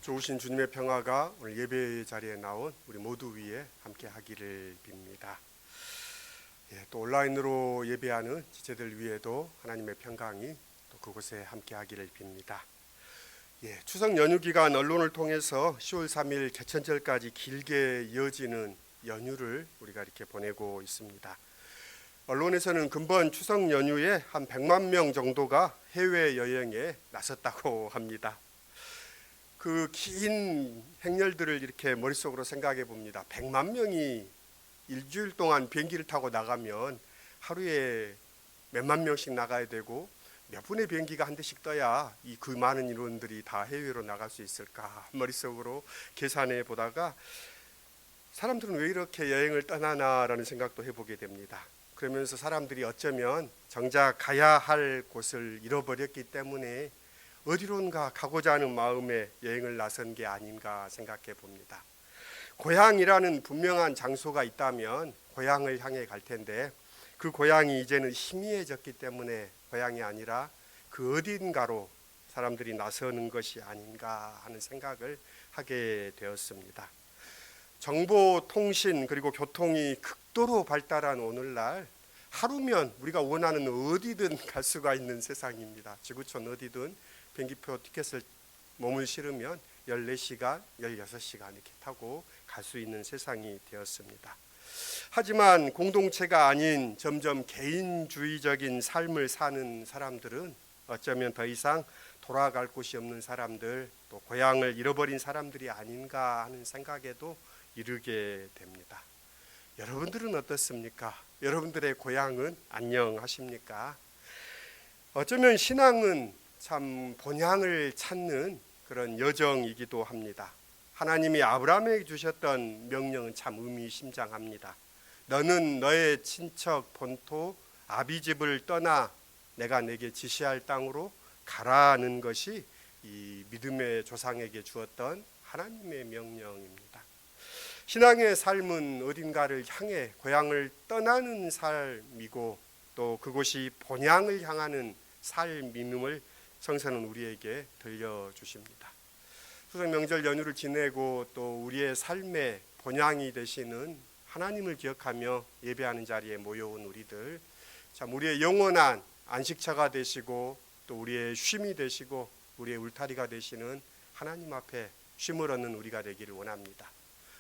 좋으신 주님의 평화가 오늘 예배 자리에 나온 우리 모두 위에 함께 하기를 빕니다. 또 온라인으로 예배하는 지체들 위에도 하나님의 평강이 또 그곳에 함께 하기를 빕니다. 추석 연휴 기간 언론을 통해서 10월 3일 개천절까지 길게 이어지는 연휴를 우리가 이렇게 보내고 있습니다. 언론에서는 근본 추석 연휴에 한 100만 명 정도가 해외여행에 나섰다고 합니다. 그 긴 행렬들을 이렇게 머릿속으로 생각해 봅니다. 100만 명이 일주일 동안 비행기를 타고 나가면 하루에 몇만 명씩 나가야 되고 몇 분의 비행기가 한 대씩 떠야 그 많은 인원들이 다 해외로 나갈 수 있을까 머릿속으로 계산해 보다가 사람들은 왜 이렇게 여행을 떠나나라는 생각도 해보게 됩니다. 그러면서 사람들이 어쩌면 정작 가야 할 곳을 잃어버렸기 때문에 어디론가 가고자 하는 마음에 여행을 나선 게 아닌가 생각해 봅니다. 고향이라는 분명한 장소가 있다면 고향을 향해 갈 텐데 그 고향이 이제는 희미해졌기 때문에 고향이 아니라 그 어딘가로 사람들이 나서는 것이 아닌가 하는 생각을 하게 되었습니다. 정보, 통신 그리고 교통이 극도로 발달한 오늘날 하루면 우리가 원하는 어디든 갈 수가 있는 세상입니다. 지구촌 어디든 비행기표 티켓을 몸을 실으면 14시간, 16시간 이렇게 타고 갈 수 있는 세상이 되었습니다. 하지만 공동체가 아닌 점점 개인주의적인 삶을 사는 사람들은 어쩌면 더 이상 돌아갈 곳이 없는 사람들, 또 고향을 잃어버린 사람들이 아닌가 하는 생각에도 이르게 됩니다. 여러분들은 어떻습니까? 여러분들의 고향은 안녕하십니까? 어쩌면 신앙은 참 본향을 찾는 그런 여정이기도 합니다. 하나님이 아브라함에게 주셨던 명령은 참 의미심장합니다. 너는 너의 친척 본토 아비집을 떠나 내가 내게 지시할 땅으로 가라는 것이 이 믿음의 조상에게 주었던 하나님의 명령입니다. 신앙의 삶은 어딘가를 향해 고향을 떠나는 삶이고 또 그곳이 본향을 향하는 삶임을 성서는 우리에게 들려주십니다. 추석 명절 연휴를 지내고 또 우리의 삶의 본향이 되시는 하나님을 기억하며 예배하는 자리에 모여온 우리들, 참 우리의 영원한 안식처가 되시고 또 우리의 쉼이 되시고 우리의 울타리가 되시는 하나님 앞에 쉼을 얻는 우리가 되기를 원합니다.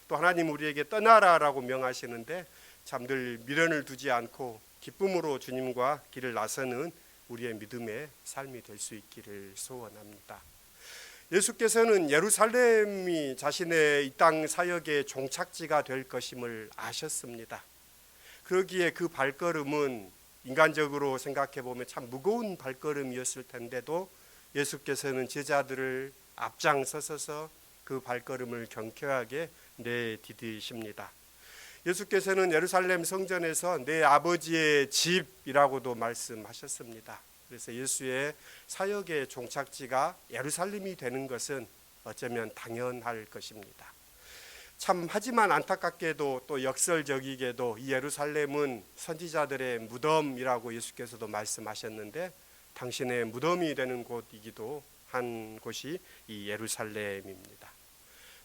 또 하나님 우리에게 떠나라라고 명하시는데 참 늘 미련을 두지 않고 기쁨으로 주님과 길을 나서는 우리의 믿음의 삶이 될 수 있기를 소원합니다. 예수께서는 예루살렘이 자신의 이 땅 사역의 종착지가 될 것임을 아셨습니다. 그러기에 그 발걸음은 인간적으로 생각해 보면 참 무거운 발걸음이었을 텐데도 예수께서는 제자들을 앞장서서 그 발걸음을 경쾌하게 내디디십니다. 예수께서는 예루살렘 성전에서 내 아버지의 집이라고도 말씀하셨습니다. 그래서 예수의 사역의 종착지가 예루살렘이 되는 것은 어쩌면 당연할 것입니다. 참 하지만 안타깝게도 또 역설적이게도 이 예루살렘은 선지자들의 무덤이라고 예수께서도 말씀하셨는데 당신의 무덤이 되는 곳이기도 한 곳이 이 예루살렘입니다.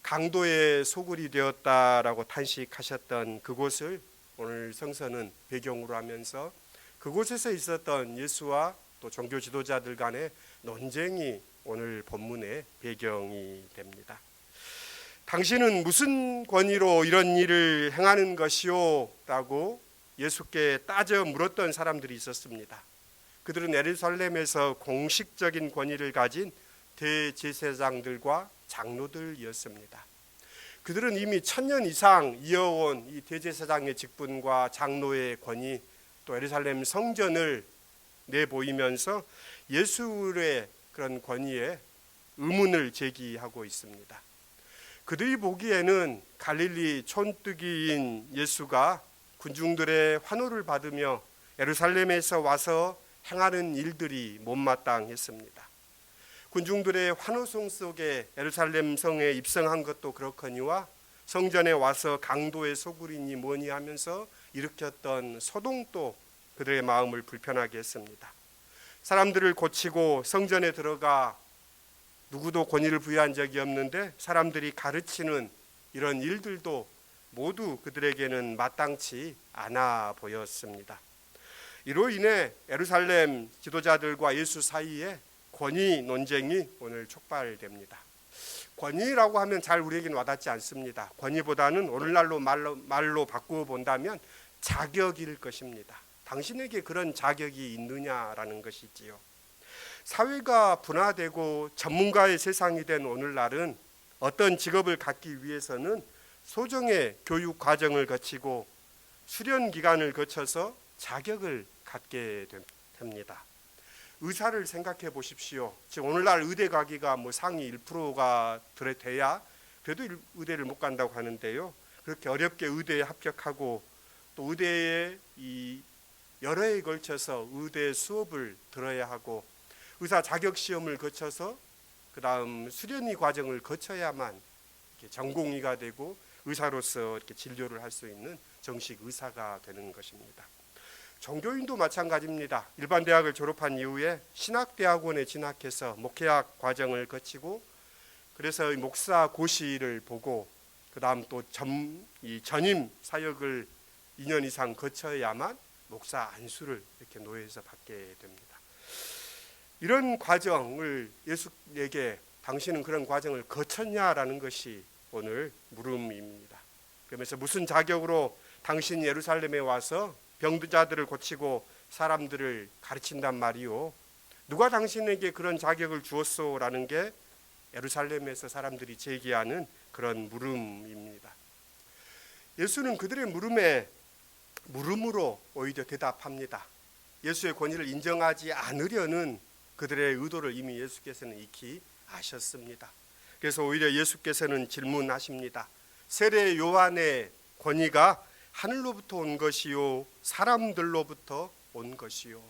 강도의 소굴이 되었다라고 탄식하셨던 그곳을 오늘 성서는 배경으로 하면서 그곳에서 있었던 예수와 또 종교 지도자들 간의 논쟁이 오늘 본문의 배경이 됩니다. 당신은 무슨 권위로 이런 일을 행하는 것이오? 라고 예수께 따져 물었던 사람들이 있었습니다. 그들은 예루살렘에서 공식적인 권위를 가진 대제사장들과 장로들이었습니다. 그들은 이미 1000년 이상 이어온 이 대제사장의 직분과 장로의 권위 또 예루살렘 성전을 내보이면서 예수의 그런 권위에 의문을 제기하고 있습니다. 그들이 보기에는 갈릴리 촌뜨기인 예수가 군중들의 환호를 받으며 예루살렘에서 와서 행하는 일들이 못마땅했습니다. 군중들의 환호성 속에 예루살렘 성에 입성한 것도 그렇거니와 성전에 와서 강도의 소굴이니 뭐니 하면서 일으켰던 소동도 그들의 마음을 불편하게 했습니다. 사람들을 고치고 성전에 들어가 누구도 권위를 부여한 적이 없는데 사람들이 가르치는 이런 일들도 모두 그들에게는 마땅치 않아 보였습니다. 이로 인해 예루살렘 지도자들과 예수 사이에 권위 논쟁이 오늘 촉발됩니다. 권위라고 하면 잘 우리에게는 와닿지 않습니다. 권위보다는 오늘날로 말로 바꾸어 본다면 자격일 것입니다. 당신에게 그런 자격이 있느냐라는 것이지요. 사회가 분화되고 전문가의 세상이 된 오늘날은 어떤 직업을 갖기 위해서는 소정의 교육 과정을 거치고 수련 기간을 거쳐서 자격을 갖게 됩니다. 의사를 생각해 보십시오. 지금 오늘날 의대 가기가 상위 1%가 돼야 그래도 의대를 못 간다고 하는데요. 그렇게 어렵게 의대에 합격하고 또 의대에 여러 해에 걸쳐서 의대 수업을 들어야 하고 의사 자격 시험을 거쳐서 그 다음 수련의 과정을 거쳐야만 이렇게 전공의가 되고 의사로서 이렇게 진료를 할 수 있는 정식 의사가 되는 것입니다. 종교인도 마찬가지입니다. 일반 대학을 졸업한 이후에 신학대학원에 진학해서 목회학 과정을 거치고 그래서 목사 고시를 보고 그 다음 또 전임 사역을 2년 이상 거쳐야만 목사 안수를 이렇게 노예에서 받게 됩니다. 이런 과정을 예수에게 당신은 그런 과정을 거쳤냐라는 것이 오늘 물음입니다. 그러면서 무슨 자격으로 당신 예루살렘에 와서 병자들을 고치고 사람들을 가르친단 말이요. 누가 당신에게 그런 자격을 주었소라는 게 예루살렘에서 사람들이 제기하는 그런 물음입니다. 예수는 그들의 물음으로 오히려 대답합니다. 예수의 권위를 인정하지 않으려는 그들의 의도를 이미 예수께서는 익히 아셨습니다. 그래서 오히려 예수께서는 질문하십니다. 세례 요한의 권위가 하늘로부터 온 것이요 사람들로부터 온 것이요.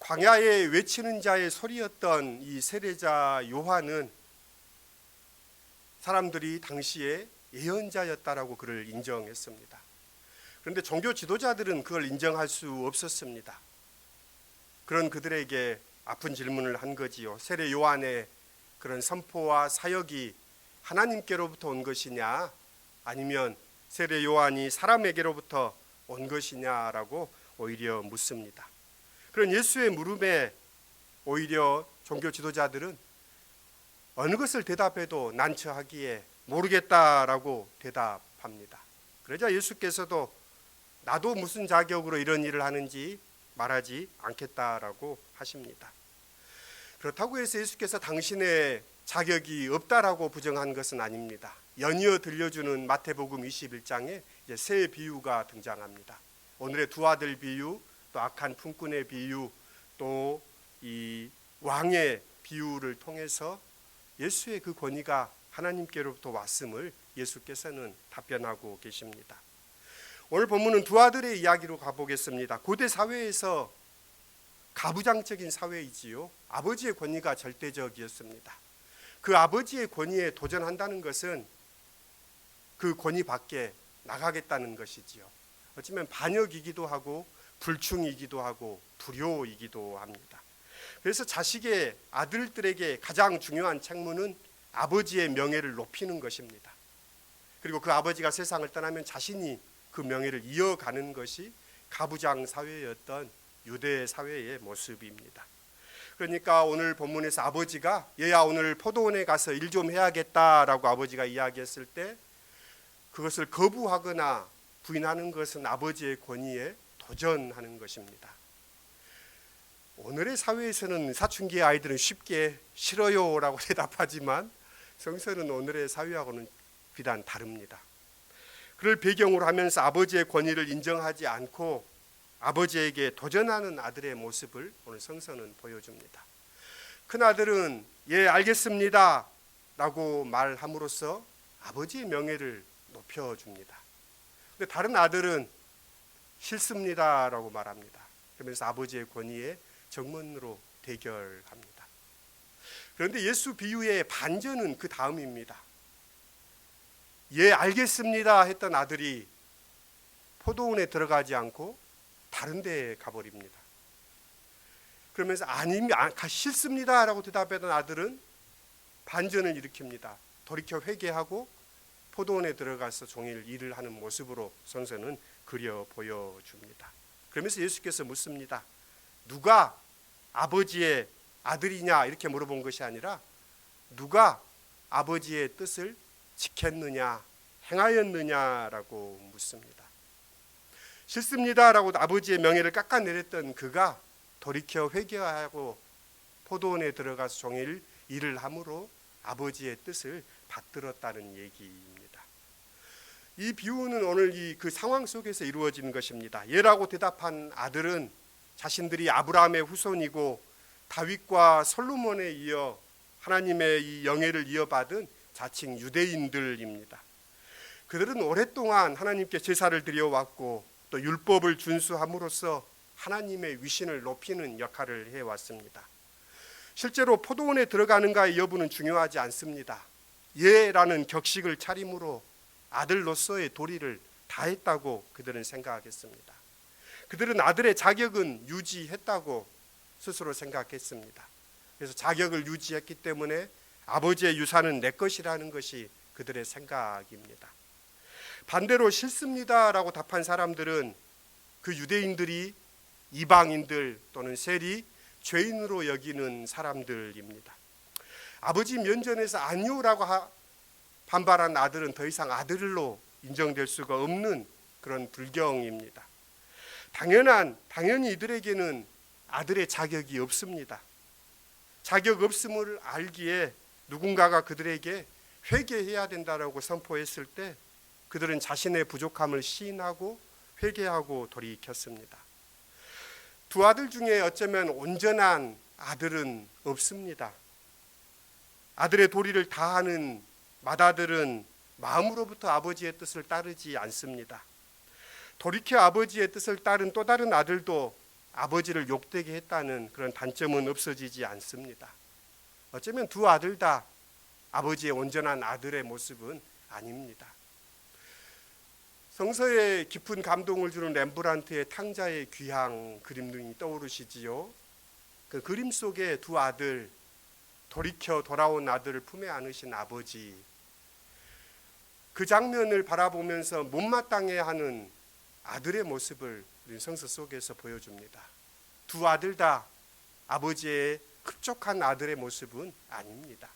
광야에 외치는 자의 소리였던 이 세례자 요한은 사람들이 당시에 예언자였다라고 그를 인정했습니다. 그런데 종교 지도자들은 그걸 인정할 수 없었습니다. 그런 그들에게 아픈 질문을 한 거지요. 세례 요한의 그런 선포와 사역이 하나님께로부터 온 것이냐 아니면 세례 요한이 사람에게로부터 온 것이냐라고 오히려 묻습니다. 그런 예수의 물음에 오히려 종교 지도자들은 어느 것을 대답해도 난처하기에 모르겠다라고 대답합니다. 그러자 예수께서도 나도 무슨 자격으로 이런 일을 하는지 말하지 않겠다라고 하십니다. 그렇다고 해서 예수께서 당신의 자격이 없다라고 부정한 것은 아닙니다. 연이어 들려주는 마태복음 21장에 이제 세 비유가 등장합니다. 오늘의 두 아들 비유, 또 악한 품꾼의 비유, 또 이 왕의 비유를 통해서 예수의 그 권위가 하나님께로부터 왔음을 예수께서는 답변하고 계십니다. 오늘 본문은 두 아들의 이야기로 가보겠습니다. 고대 사회에서 가부장적인 사회이지요. 아버지의 권위가 절대적이었습니다. 그 아버지의 권위에 도전한다는 것은 그 권위 밖에 나가겠다는 것이지요. 어쩌면 반역이기도 하고 불충이기도 하고 불효이기도 합니다. 그래서 자식의 아들들에게 가장 중요한 책무는 아버지의 명예를 높이는 것입니다. 그리고 그 아버지가 세상을 떠나면 자신이 그 명예를 이어가는 것이 가부장 사회였던 유대 사회의 모습입니다. 그러니까 오늘 본문에서 아버지가 얘야 오늘 포도원에 가서 일 좀 해야겠다라고 아버지가 이야기했을 때 그것을 거부하거나 부인하는 것은 아버지의 권위에 도전하는 것입니다. 오늘의 사회에서는 사춘기의 아이들은 쉽게 싫어요라고 대답하지만 성서는 오늘의 사회하고는 비단 다릅니다. 그를 배경으로 하면서 아버지의 권위를 인정하지 않고 아버지에게 도전하는 아들의 모습을 오늘 성서는 보여줍니다. 큰아들은 예 알겠습니다 라고 말함으로써 아버지의 명예를 높여줍니다. 근데 다른 아들은 싫습니다 라고 말합니다. 그러면서 아버지의 권위에 정면으로 대결합니다. 그런데 예수 비유의 반전은 그 다음입니다. 예 알겠습니다 했던 아들이 포도원에 들어가지 않고 다른 데에 가버립니다. 그러면서 아닙니다 싫습니다 라고 대답했던 아들은 반전을 일으킵니다. 돌이켜 회개하고 포도원에 들어가서 종일 일을 하는 모습으로 성서는 그려 보여줍니다. 그러면서 예수께서 묻습니다. 누가 아버지의 아들이냐 이렇게 물어본 것이 아니라 누가 아버지의 뜻을 지켰느냐 행하였느냐라고 묻습니다. 싫습니다라고 아버지의 명예를 깎아내렸던 그가 돌이켜 회개하고 포도원에 들어가서 종일 일을 함으로 아버지의 뜻을 받들었다는 얘기입니다. 이 비유는 오늘 그 상황 속에서 이루어지는 것입니다. 예라고 대답한 아들은 자신들이 아브라함의 후손이고 다윗과 솔로몬에 이어 하나님의 이 영예를 이어받은 자칭 유대인들입니다. 그들은 오랫동안 하나님께 제사를 드려왔고 또 율법을 준수함으로써 하나님의 위신을 높이는 역할을 해왔습니다. 실제로 포도원에 들어가는가의 여부는 중요하지 않습니다. 예라는 격식을 차림으로 아들로서의 도리를 다했다고 그들은 생각했습니다. 그들은 아들의 자격은 유지했다고 스스로 생각했습니다. 그래서 자격을 유지했기 때문에 아버지의 유산은 내 것이라는 것이 그들의 생각입니다. 반대로 싫습니다라고 답한 사람들은 그 유대인들이 이방인들 또는 세리 죄인으로 여기는 사람들입니다. 아버지 면전에서 아니오라고 반발한 아들은 더 이상 아들로 인정될 수가 없는 그런 불경입니다. 당연히 이들에게는 아들의 자격이 없습니다. 자격 없음을 알기에 누군가가 그들에게 회개해야 된다라고 선포했을 때 그들은 자신의 부족함을 시인하고 회개하고 돌이켰습니다. 두 아들 중에 어쩌면 온전한 아들은 없습니다. 아들의 도리를 다하는 맏아들은 마음으로부터 아버지의 뜻을 따르지 않습니다. 돌이켜 아버지의 뜻을 따른 또 다른 아들도 아버지를 욕되게 했다는 그런 단점은 없어지지 않습니다. 어쩌면 두 아들 다 아버지의 온전한 아들의 모습은 아닙니다. 성서에 깊은 감동을 주는 렘브란트의 탕자의 귀향 그림이 떠오르시지요. 그 그림 속에 두 아들, 돌이켜 돌아온 아들을 품에 안으신 아버지, 그 장면을 바라보면서 못마땅해하는 아들의 모습을 우리 성서 속에서 보여줍니다. 두 아들 다 아버지의 흡족한 아들의 모습은 아닙니다.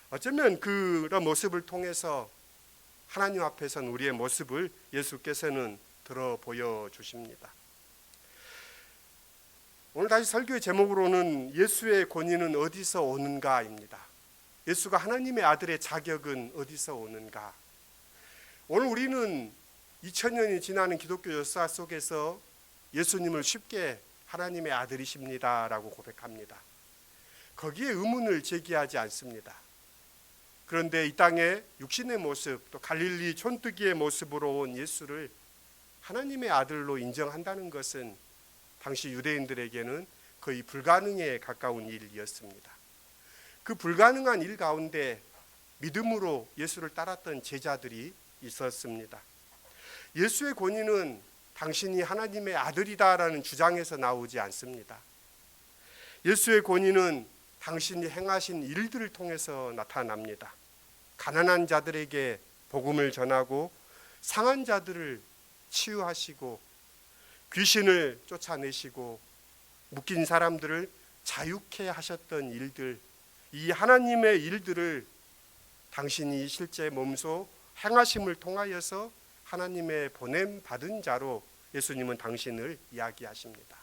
어쩌면 그런 모습을 통해서 하나님 앞에선 우리의 모습을 예수께서는 들어 보여주십니다. 오늘 다시 설교의 제목으로는 예수의 권위는 어디서 오는가입니다. 예수가 하나님의 아들의 자격은 어디서 오는가. 오늘 우리는 2000년이 지나는 기독교 역사 속에서 예수님을 쉽게 하나님의 아들이십니다라고 고백합니다. 거기에 의문을 제기하지 않습니다. 그런데 이 땅에 육신의 모습 또 갈릴리 촌뜨기의 모습으로 온 예수를 하나님의 아들로 인정한다는 것은 당시 유대인들에게는 거의 불가능에 가까운 일이었습니다. 그 불가능한 일 가운데 믿음으로 예수를 따랐던 제자들이 있었습니다. 예수의 권위는 당신이 하나님의 아들이다라는 주장에서 나오지 않습니다. 예수의 권위는 당신이 행하신 일들을 통해서 나타납니다. 가난한 자들에게 복음을 전하고 상한 자들을 치유하시고 귀신을 쫓아내시고 묶인 사람들을 자유케 하셨던 일들, 이 하나님의 일들을 당신이 실제 몸소 행하심을 통하여서 하나님의 보냄 받은 자로 예수님은 당신을 이야기하십니다.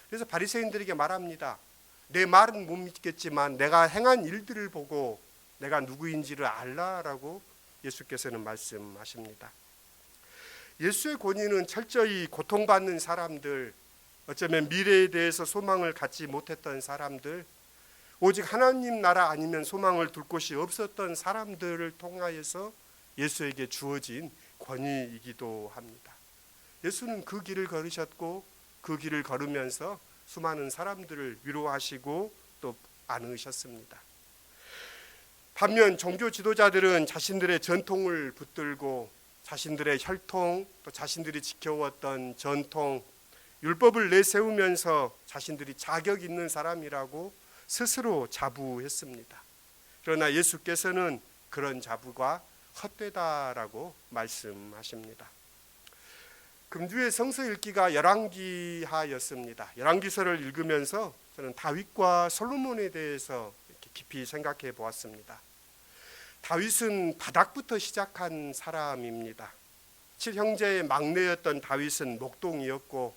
그래서 바리새인들에게 말합니다. 내 말은 못 믿겠지만 내가 행한 일들을 보고 내가 누구인지를 알라라고 예수께서는 말씀하십니다. 예수의 권위는 철저히 고통받는 사람들, 어쩌면 미래에 대해서 소망을 갖지 못했던 사람들, 오직 하나님 나라 아니면 소망을 둘 곳이 없었던 사람들을 통하여서 예수에게 주어진 권위이기도 합니다. 예수는 그 길을 걸으셨고 그 길을 걸으면서 수많은 사람들을 위로하시고 또 안으셨습니다. 반면 종교 지도자들은 자신들의 전통을 붙들고 자신들의 혈통 또 자신들이 지켜왔던 전통 율법을 내세우면서 자신들이 자격 있는 사람이라고 스스로 자부했습니다. 그러나 예수께서는 그런 자부가 헛되다라고 말씀하십니다. 금주의 성서 읽기가 열왕기하였습니다. 열왕기서를 읽으면서 저는 다윗과 솔로몬에 대해서 이렇게 깊이 생각해 보았습니다. 다윗은 바닥부터 시작한 사람입니다. 7형제의 막내였던 다윗은 목동이었고,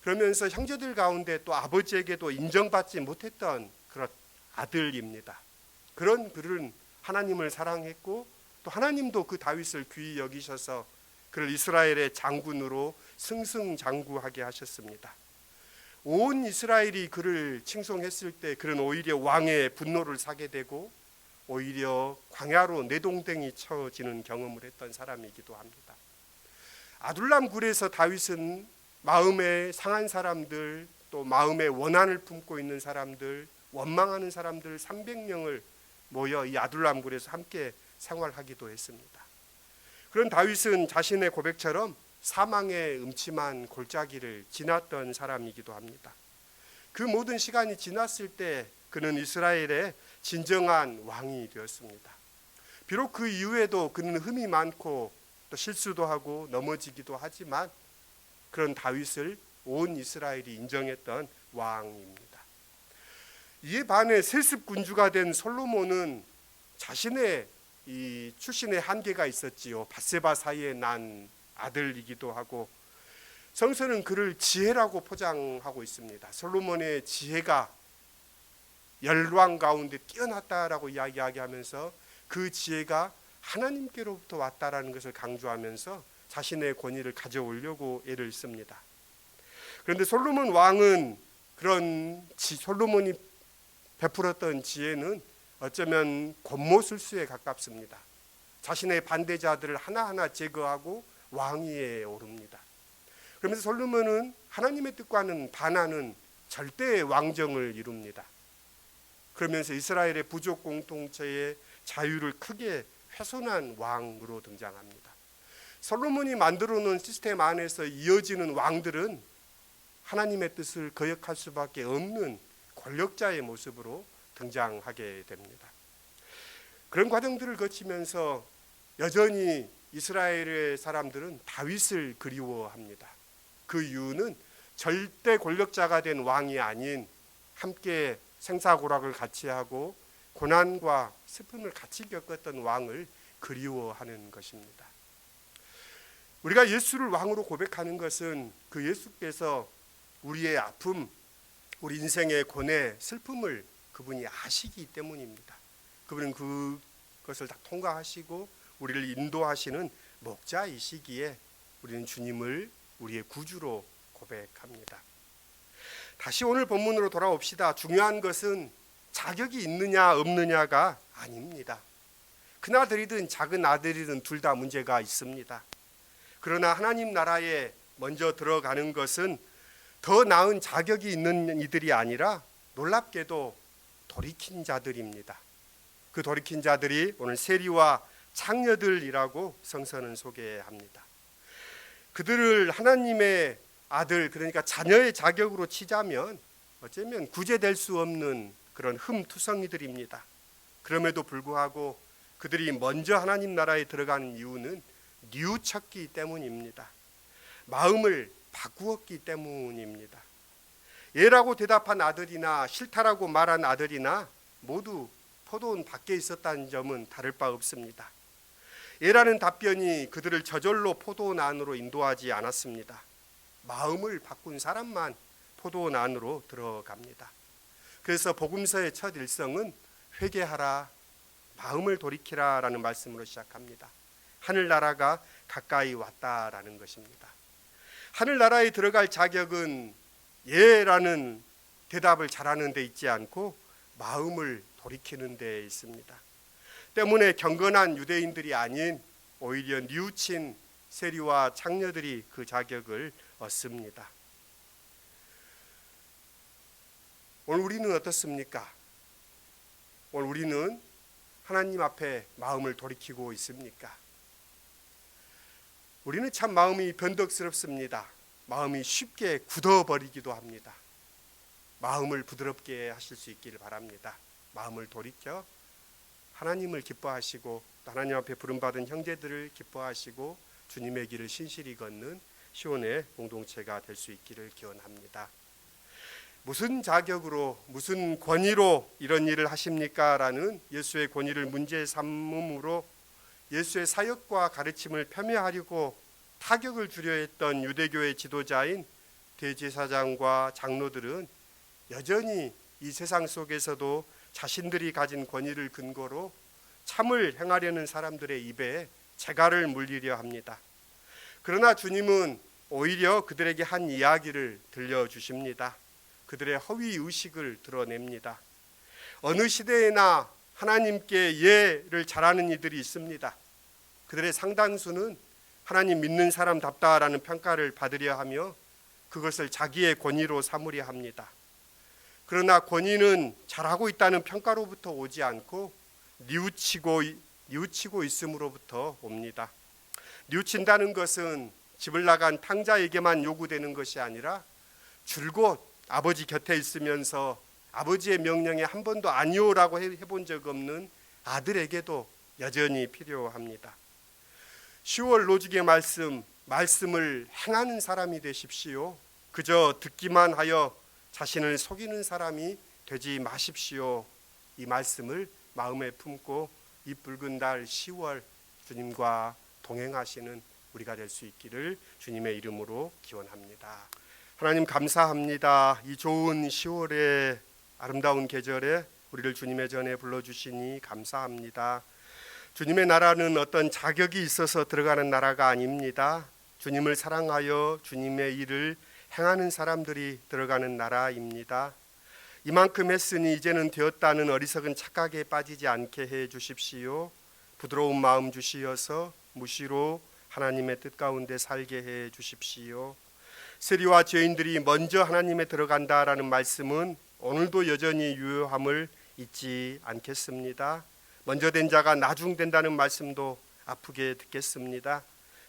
그러면서 형제들 가운데 또 아버지에게도 인정받지 못했던 그런 아들입니다. 그런 그는 하나님을 사랑했고, 또 하나님도 그 다윗을 귀히 여기셔서 그를 이스라엘의 장군으로 승승장구하게 하셨습니다. 온 이스라엘이 그를 칭송했을 때 그는 오히려 왕의 분노를 사게 되고 오히려 광야로 내동댕이 쳐지는 경험을 했던 사람이기도 합니다. 아둘람 굴에서 다윗은 마음에 상한 사람들, 또 마음에 원한을 품고 있는 사람들, 원망하는 사람들 300명을 모여 이 아둘람 굴에서 함께 생활하기도 했습니다. 그런 다윗은 자신의 고백처럼 사망의 음침한 골짜기를 지났던 사람이기도 합니다. 그 모든 시간이 지났을 때 그는 이스라엘의 진정한 왕이 되었습니다. 비록 그 이후에도 그는 흠이 많고 또 실수도 하고 넘어지기도 하지만 그런 다윗을 온 이스라엘이 인정했던 왕입니다. 이에 반해 세습 군주가 된 솔로몬은 자신의 이 출신의 한계가 있었지요. 밧세바 사이에 난 아들이기도 하고, 성서는 그를 지혜라고 포장하고 있습니다. 솔로몬의 지혜가 열왕 가운데 뛰어났다라고 이야기하면서 그 지혜가 하나님께로부터 왔다라는 것을 강조하면서 자신의 권위를 가져오려고 애를 씁니다. 그런데 솔로몬 왕은 그런 솔로몬이 베풀었던 지혜는 어쩌면 권모술수에 가깝습니다. 자신의 반대자들을 하나하나 제거하고 왕위에 오릅니다. 그러면서 솔로몬은 하나님의 뜻과는 반하는 절대의 왕정을 이룹니다. 그러면서 이스라엘의 부족 공동체의 자유를 크게 훼손한 왕으로 등장합니다. 솔로몬이 만들어 놓은 시스템 안에서 이어지는 왕들은 하나님의 뜻을 거역할 수밖에 없는 권력자의 모습으로 등장하게 됩니다. 그런 과정들을 거치면서 여전히 이스라엘의 사람들은 다윗을 그리워합니다. 그 이유는 절대 권력자가 된 왕이 아닌 함께 생사고락을 같이 하고 고난과 슬픔을 같이 겪었던 왕을 그리워하는 것입니다. 우리가 예수를 왕으로 고백하는 것은 그 예수께서 우리의 아픔, 우리 인생의 고뇌, 슬픔을 그분이 아시기 때문입니다. 그분은 그것을 다 통과하시고 우리를 인도하시는 목자이시기에 우리는 주님을 우리의 구주로 고백합니다. 다시 오늘 본문으로 돌아옵시다. 중요한 것은 자격이 있느냐 없느냐가 아닙니다. 큰아들이든 작은 아들이든 둘 다 문제가 있습니다. 그러나 하나님 나라에 먼저 들어가는 것은 더 나은 자격이 있는 이들이 아니라 놀랍게도 돌이킨 자들입니다. 그 돌이킨 자들이 오늘 세리와 창녀들이라고 성서는 소개합니다. 그들을 하나님의 아들, 그러니까 자녀의 자격으로 치자면 어쩌면 구제될 수 없는 그런 흠투성이들입니다. 그럼에도 불구하고 그들이 먼저 하나님 나라에 들어가는 이유는 뉘우쳤기 때문입니다. 마음을 바꾸었기 때문입니다. 예라고 대답한 아들이나 싫다라고 말한 아들이나 모두 포도원 밖에 있었다는 점은 다를 바 없습니다. 예라는 답변이 그들을 저절로 포도원 안으로 인도하지 않았습니다. 마음을 바꾼 사람만 포도원 안으로 들어갑니다. 그래서 복음서의 첫 일성은 회개하라, 마음을 돌이키라 라는 말씀으로 시작합니다. 하늘나라가 가까이 왔다라는 것입니다. 하늘나라에 들어갈 자격은 예라는 대답을 잘하는 데 있지 않고 마음을 돌이키는 데 있습니다. 때문에 경건한 유대인들이 아닌 오히려 뉘우친 세리와 창녀들이 그 자격을 얻습니다. 오늘 우리는 어떻습니까? 오늘 우리는 하나님 앞에 마음을 돌이키고 있습니까? 우리는 참 마음이 변덕스럽습니다. 마음이 쉽게 굳어버리기도 합니다. 마음을 부드럽게 하실 수 있기를 바랍니다. 마음을 돌이켜 하나님을 기뻐하시고 또 하나님 앞에 부름받은 형제들을 기뻐하시고 주님의 길을 신실히 걷는 시온의 공동체가 될 수 있기를 기원합니다. 무슨 자격으로 무슨 권위로 이런 일을 하십니까? 라는 예수의 권위를 문제 삼음으로 예수의 사역과 가르침을 폄훼하려고 타격을 주려 했던 유대교의 지도자인 대제사장과 장로들은 여전히 이 세상 속에서도 자신들이 가진 권위를 근거로 참을 행하려는 사람들의 입에 재갈을 물리려 합니다. 그러나 주님은 오히려 그들에게 한 이야기를 들려주십니다. 그들의 허위 의식을 드러냅니다. 어느 시대에나 하나님께 예를 잘하는 이들이 있습니다. 그들의 상당수는 하나님 믿는 사람답다라는 평가를 받으려 하며 그것을 자기의 권위로 삼으려 합니다. 그러나 권위는 잘하고 있다는 평가로부터 오지 않고 뉘우치고 있음으로부터 옵니다. 뉘우친다는 것은 집을 나간 탕자에게만 요구되는 것이 아니라 줄곧 아버지 곁에 있으면서 아버지의 명령에 한 번도 아니오라고 해본 적 없는 아들에게도 여전히 필요합니다. 10월 로직의 말씀을 행하는 사람이 되십시오. 그저 듣기만 하여 자신을 속이는 사람이 되지 마십시오. 이 말씀을 마음에 품고 이 붉은 달 10월 주님과 동행하시는 우리가 될 수 있기를 주님의 이름으로 기원합니다. 하나님 감사합니다. 이 좋은 10월의 아름다운 계절에 우리를 주님의 전에 불러주시니 감사합니다. 주님의 나라는 어떤 자격이 있어서 들어가는 나라가 아닙니다. 주님을 사랑하여 주님의 일을 행하는 사람들이 들어가는 나라입니다. 이만큼 했으니 이제는 되었다는 어리석은 착각에 빠지지 않게 해 주십시오. 부드러운 마음 주시어서 무시로 하나님의 뜻 가운데 살게 해 주십시오. 세리와 죄인들이 먼저 하나님에 들어간다라는 말씀은 오늘도 여전히 유효함을 잊지 않겠습니다. 먼저 된 자가 나중 된다는 말씀도 아프게 듣겠습니다.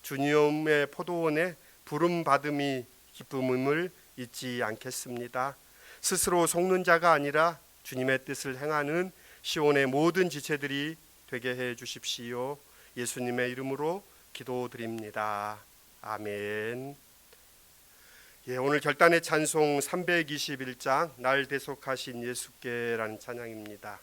주님의 포도원에 부름 받음이 기쁨을 잊지 않겠습니다. 스스로 속는 자가 아니라 주님의 뜻을 행하는 시온의 모든 지체들이 되게 해 주십시오. 예수님의 이름으로 기도드립니다. 아멘. 오늘 결단의 찬송 321장 날 대속하신 예수께라는 찬양입니다.